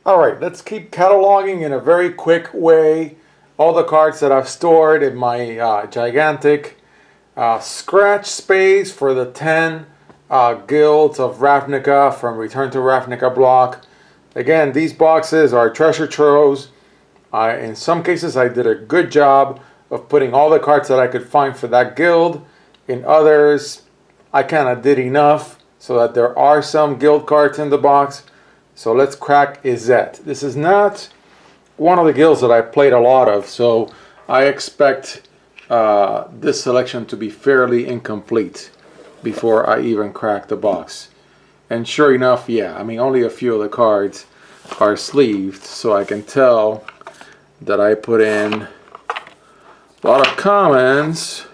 All right, let's keep cataloging in a very quick way all the cards that I've stored in my gigantic scratch space for the 10 guilds of Ravnica from Return to Ravnica block. Again, these boxes are treasure troves. In some cases, I did a good job of putting all the cards that I could find for that guild. In others, I kind of did enough so that there are some guild cards in the box. So let's crack Izzet. This is not one of the guilds that I played a lot of, so I expect this selection to be fairly incomplete before I even crack the box. And sure enough, yeah, I mean, only a few of the cards are sleeved, so I can tell that I put in a lot of commons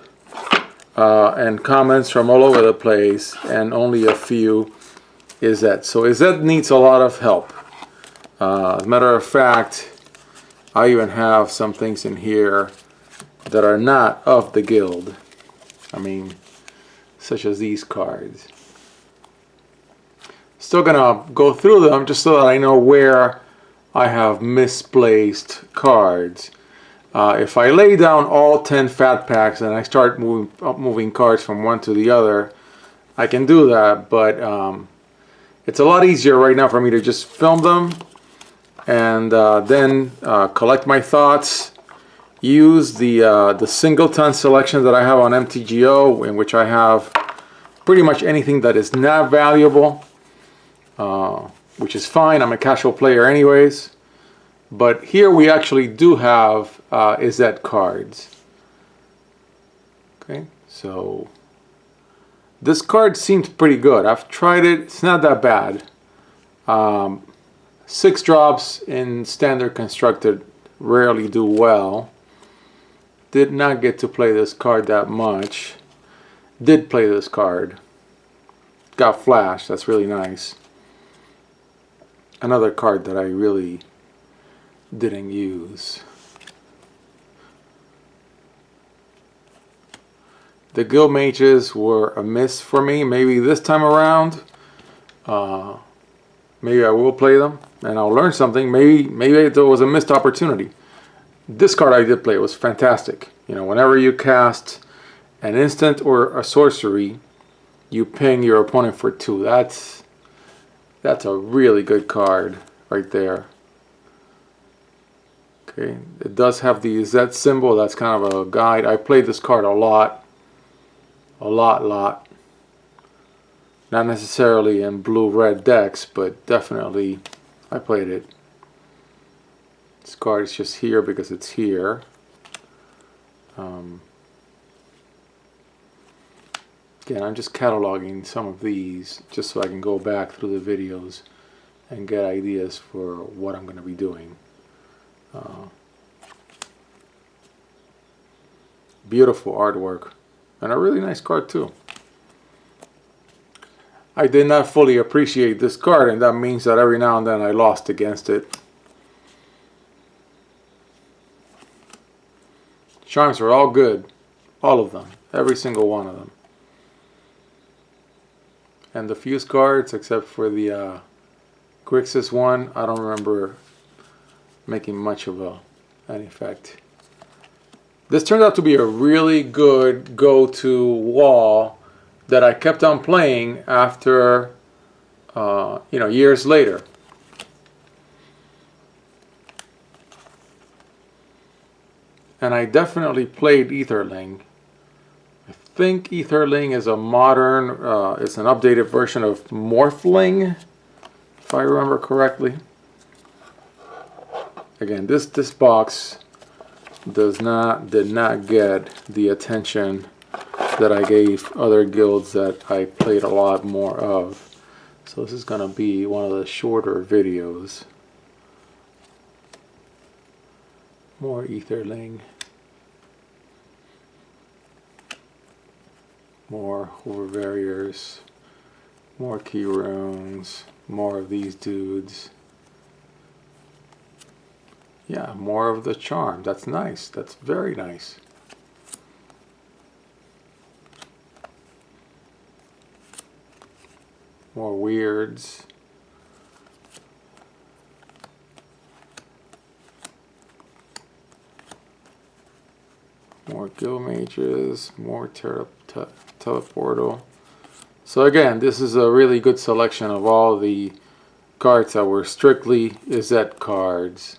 and comments from all over the place, and only a few Izzet. So Izzet needs a lot of help. As a matter of fact, I even have some things in here that are not of the guild. I mean, such as these cards. Still gonna go through them just so that I know where I have misplaced cards. If I lay down all 10 fat packs and I start moving cards from one to the other, I can do that, but it's a lot easier right now for me to just film them and then collect my thoughts, use the singleton selection that I have on MTGO, in which I have pretty much anything that is not valuable, which is fine. I'm a casual player anyways. But here we actually do have Izzet cards. Okay, so this card seems pretty good. I've tried it. It's not that bad. 6 drops in standard constructed rarely do well. Did not get to play this card that much. Did play this card. Got flash. That's really nice. Another card that I really didn't use. The guild mages were a miss for me. Maybe this time around, maybe I will play them and I'll learn something. Maybe there was a missed opportunity. This card I did play. It was fantastic. You know, whenever you cast an instant or a sorcery, you ping your opponent for 2. That's a really good card right there. Okay, it does have the Izzet symbol. That's kind of a guide. I played this card a lot. Not necessarily in blue-red decks, but definitely I played it. This card is just here because it's here. Again, I'm just cataloging some of these just so I can go back through the videos and get ideas for what I'm going to be doing. Beautiful artwork and a really nice card too. I did not fully appreciate this card, and that means that every now and then I lost against it. Charms are all good, all of them, every single one of them. And the fuse cards, except for the Grixis one, I don't remember making much of an effect. This turned out to be a really good go-to wall that I kept on playing after, years later. And I definitely played Aetherling. I think Aetherling is a modern, it's an updated version of Morphling, if I remember correctly. Again, this box did not get the attention that I gave other guilds that I played a lot more of. So this is going to be one of the shorter videos. More Aetherling. More Hoover Barriers. More Key Runes. More of these dudes. Yeah, more of the charm. That's nice. That's very nice. More weirds. More guild mages, more teleportal. So again, this is a really good selection of all the cards that were strictly Izzet cards.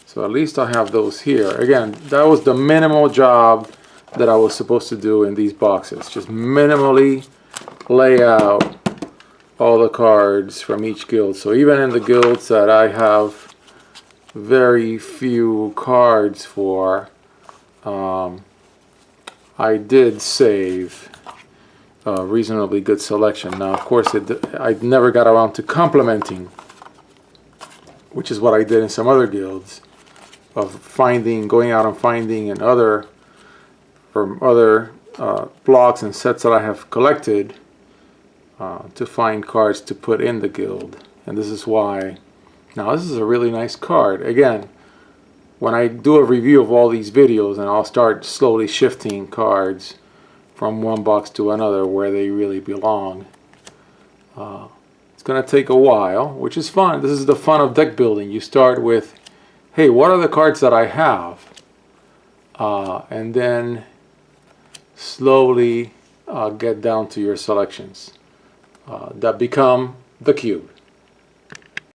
So at least I have those here. Again, that was the minimal job that I was supposed to do in these boxes. Just minimally lay out all the cards from each guild. So even in the guilds that I have very few cards for, I did save a reasonably good selection. Now, of course, I never got around to complementing, which is what I did in some other guilds, of going out and finding from other blocks and sets that I have collected to find cards to put in the guild. And this is why. Now, this is a really nice card. Again, when I do a review of all these videos, and I'll start slowly shifting cards from one box to another where they really belong. It's going to take a while, which is fun. This is the fun of deck building. You start with, hey, what are the cards that I have? And then slowly get down to your selections that become the cube.